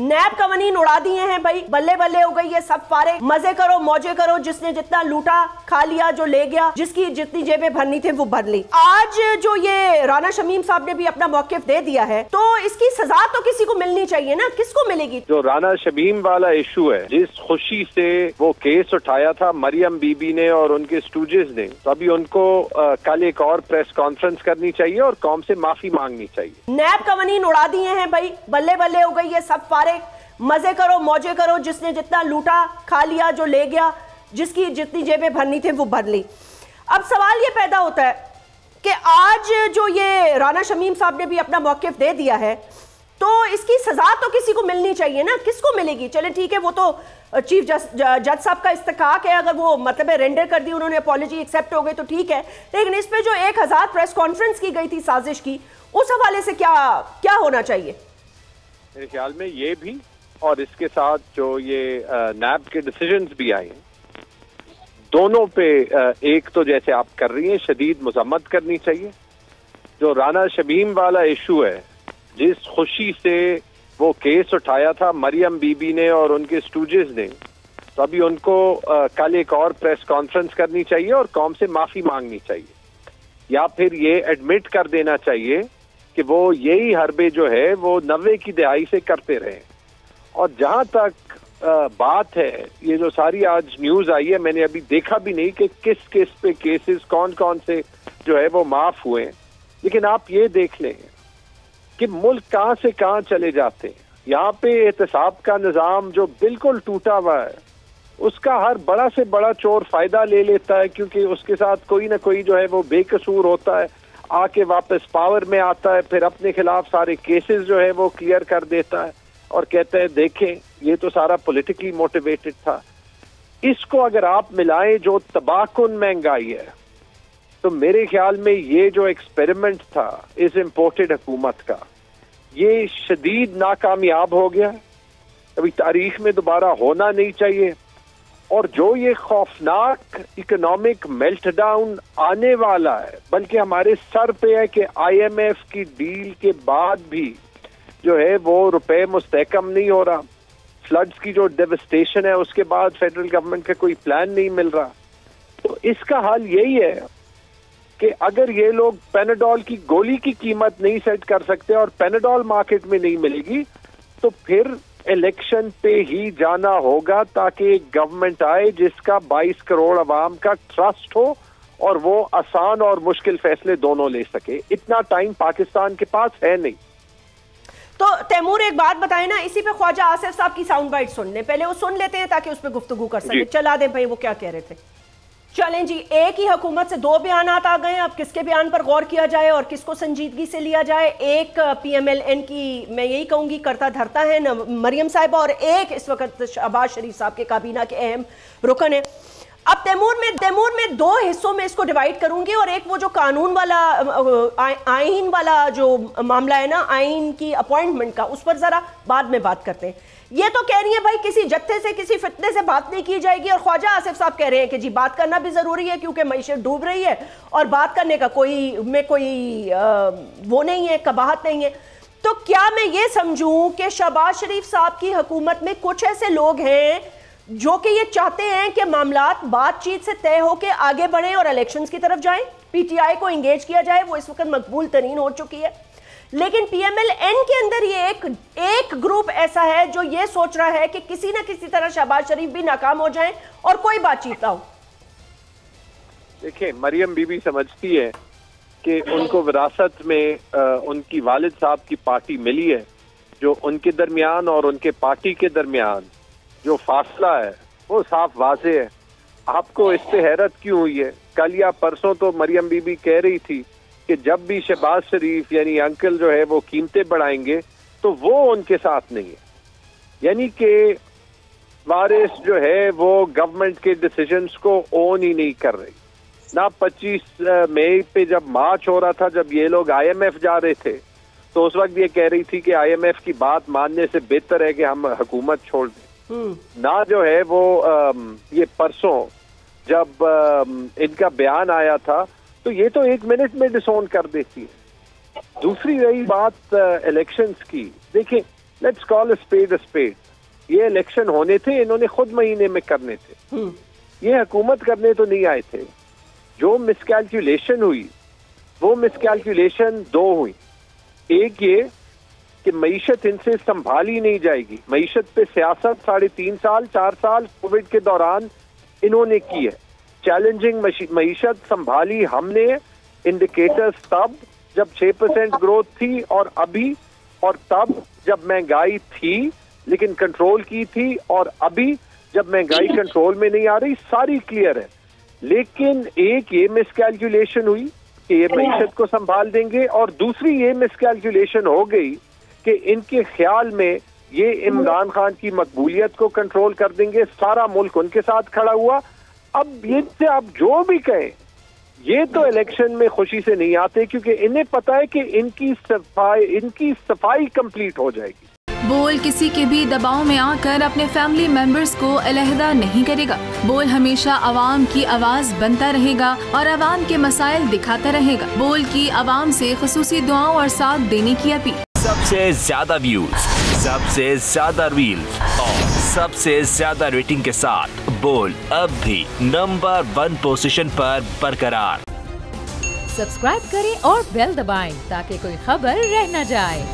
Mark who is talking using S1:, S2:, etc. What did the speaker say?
S1: नैब कवानीन उड़ा दिए हैं भाई, बल्ले बल्ले हो गई है सब फारे, मजे करो मौजे करो, जिसने जितना लूटा खा लिया, जो ले गया, जिसकी जितनी जेबें भरनी थी वो भर ली। आज जो ये राना शमीम साहब ने भी अपना मौकिफ दे दिया है, तो इसकी सजा तो किसी को मिलनी चाहिए ना, किसको मिलेगी?
S2: जो राना शमीम वाला इशू है, जिस खुशी से वो केस उठाया था मरियम बीबी ने और उनके स्टूडेंट्स ने, तो अभी उनको कल एक और प्रेस कॉन्फ्रेंस करनी चाहिए और कौम से माफी मांगनी चाहिए।
S1: नैब कवानीन उड़ा दिए हैं भाई, बल्ले बल्ले हो गई है सब फारे, मजे करो मौजे करो, जिसने जितना लूटा खा लिया, जो ले गया, जिसकी जितनी जेबें भरनी थी वो भर ली। अब सवाल ये पैदा होता है कि आज जो ये राना शमीम साहब ने भी अपना मौकिफ दे दिया है, तो इसकी सजा तो किसी को मिलनी चाहिए ना, किसको मिलेगी? चले ठीक है, वो तो चीफ जज साहब का इस्तेकाक है, अगर वो मतलब रेंडर कर दी, उन्होंने अपॉलॉजी एक्सेप्ट हो गई तो ठीक है, लेकिन इस पे जो 1000 प्रेस कॉन्फ्रेंस की गई थी साजिश की, उस हवाले से क्या होना चाहिए?
S2: मेरे ख्याल में ये भी, और इसके साथ जो ये नैब के डिसीजंस भी आए हैं, दोनों पे एक तो जैसे आप कर रही हैं शदीद मजम्मत करनी चाहिए। जो राना शमीम वाला इशू है, जिस खुशी से वो केस उठाया था मरियम बीबी ने और उनके स्टूडेंट्स ने, तो अभी उनको कल एक और प्रेस कॉन्फ्रेंस करनी चाहिए और कौम से माफी मांगनी चाहिए, या फिर ये एडमिट कर देना चाहिए कि वो यही हरबे जो है वो 90 की दहाई से करते रहे। और जहां तक बात है, ये जो सारी आज न्यूज आई है, मैंने अभी देखा भी नहीं कि किस किस पे केसेस कौन कौन से जो है वो माफ हुए, लेकिन आप ये देख लें कि मुल्क कहां से कहां चले जाते हैं। यहाँ पे एहतसाब का निज़ाम जो बिल्कुल टूटा हुआ है, उसका हर बड़ा से बड़ा चोर फायदा ले लेता है, क्योंकि उसके साथ कोई ना कोई जो है वो बेकसूर होता है, आके वापस पावर में आता है, फिर अपने खिलाफ सारे केसेस जो है वो क्लियर कर देता है और कहते हैं देखें ये तो सारा पॉलिटिकली मोटिवेटेड था। इसको अगर आप मिलाएं जो तबाहकुन महंगाई है, तो मेरे ख्याल में ये जो एक्सपेरिमेंट था इस इम्पोर्टेड हुकूमत का, ये शदीद नाकामयाब हो गया, अभी तारीख में दोबारा होना नहीं चाहिए। और जो ये खौफनाक इकोनॉमिक मेल्टडाउन आने वाला है, बल्कि हमारे सर पे है कि IMF की डील के बाद भी जो है वो रुपए मुस्तहकम नहीं हो रहा, फ्लड्स की जो डेवस्टेशन है उसके बाद फेडरल गवर्नमेंट का कोई प्लान नहीं मिल रहा। तो इसका हाल यही है कि अगर ये लोग पेनाडोल की गोली की कीमत नहीं सेट कर सकते और पेनाडोल मार्केट में नहीं मिलेगी, तो फिर इलेक्शन पे ही जाना होगा, ताकि एक गवर्नमेंट आए जिसका 22 करोड़ अवाम का ट्रस्ट हो और वो आसान और मुश्किल फैसले दोनों ले सके। इतना टाइम पाकिस्तान के पास है नहीं।
S1: तो तैमूर एक बात बताएं ना, इसी पे ख्वाजा आसिफ साहब की साउंड बाइट सुन लें, पहले वो सुन लेते हैं ताकि उस पर गुफ्तगू कर सके। चला दें भाई, वो क्या कह रहे थे। चलें जी, एक ही हुकूमत से 2 बयानात आ गए, अब किसके बयान पर गौर किया जाए और किसको संजीदगी से लिया जाए? एक PMLN की, मैं यही कहूंगी, करता धरता है न मरियम साहिबा, और एक इस वक्त शहबाज शरीफ साहब के काबीना के अहम रुकन है। अब तैमूर में 2 हिस्सों में इसको डिवाइड करूंगी, और एक वो जो कानून वाला आईन वाला जो मामला है ना, आईन की अपॉइंटमेंट का, उस पर जरा बाद में बात करते हैं। ये तो कह रही है भाई किसी जत्थे से, किसी फितने से बात नहीं की जाएगी, और ख्वाजा आसिफ साहब कह रहे हैं कि जी बात करना भी जरूरी है क्योंकि मईशत डूब रही है और बात करने का कोई वो नहीं है, कबाहत नहीं है। तो क्या मैं ये समझूं कि शहबाज शरीफ साहब की हुकूमत में कुछ ऐसे लोग हैं जो कि ये चाहते हैं कि मामलात बातचीत से तय होकर आगे बढ़े और इलेक्शंस की तरफ जाएं, PTI को इंगेज किया जाए, वो इस वक्त मकबूल तरीन हो चुकी है, लेकिन PMLN के अंदर ये एक ग्रुप ऐसा है जो ये सोच रहा है कि किसी ना किसी तरह शहबाज शरीफ भी नाकाम हो जाएं और कोई बातचीत ना हो।
S2: देखिए, मरियम बीबी समझती है कि उनको विरासत में उनकी वालिद साहब की पार्टी मिली है, जो उनके दरमियान और उनके पार्टी के दरमियान जो फासला है वो साफ वाज़ेह है। आपको इस पे हैरत क्यों हुई है? कल या परसों तो मरियम बीबी कह रही थी कि जब भी शहबाज शरीफ यानी अंकल जो है वो कीमतें बढ़ाएंगे तो वो उनके साथ नहीं है, यानी कि वारिस जो है वो गवर्नमेंट के डिसीजंस को ओन ही नहीं कर रही ना। 25 मई पे जब मार्च हो रहा था, जब ये लोग IMF जा रहे थे, तो उस वक्त ये कह रही थी कि IMF की बात मानने से बेहतर है कि हम हुकूमत छोड़ दें ना। जो है वो ये परसों जब इनका बयान आया था, तो ये तो 1 मिनट में डिसोन कर देती है। दूसरी रही बात इलेक्शंस की, देखिए लेट्स कॉल अ स्पेड। ये इलेक्शन होने थे, इन्होंने खुद महीने में करने थे, ये हुकूमत करने तो नहीं आए थे। जो मिसकैलकुलेशन हुई वो मिसकैलकुलेशन दो हुई। एक ये कि मईशत इनसे संभाली नहीं जाएगी। मईशत पे सियासत 3.5 साल 4 साल कोविड के दौरान इन्होंने की है। चैलेंजिंग मईशत संभाली हमने, इंडिकेटर्स तब जब 6% ग्रोथ थी और अभी, और तब जब महंगाई थी लेकिन कंट्रोल की थी, और अभी जब महंगाई कंट्रोल में नहीं आ रही, सारी क्लियर है। लेकिन एक ये मिसकैलकुलेशन हुई कि ये मईशत को संभाल देंगे, और दूसरी ये मिसकैलकुलेशन हो गई कि इनके ख्याल में ये इमरान खान की मकबूलियत को कंट्रोल कर देंगे, सारा मुल्क उनके साथ खड़ा हुआ। अब ये से आप जो भी कहें, ये तो इलेक्शन में खुशी से नहीं आते, क्योंकि इन्हें पता है कि इनकी सफाई कंप्लीट हो जाएगी।
S3: बोल किसी के भी दबाव में आकर अपने फैमिली मेंबर्स को अलहदा नहीं करेगा। बोल हमेशा अवाम की आवाज बनता रहेगा और अवाम के मसाइल दिखाता रहेगा। बोल की अवाम से खुसूसी दुआओं और साथ देने की अपील।
S4: सबसे ज्यादा व्यूज, सबसे ज्यादा रील्स और सबसे ज्यादा रेटिंग के साथ बोल अब भी नंबर 1 पोजीशन पर बरकरार।
S5: सब्सक्राइब करें और बेल दबाएं ताकि कोई खबर रह न जाए।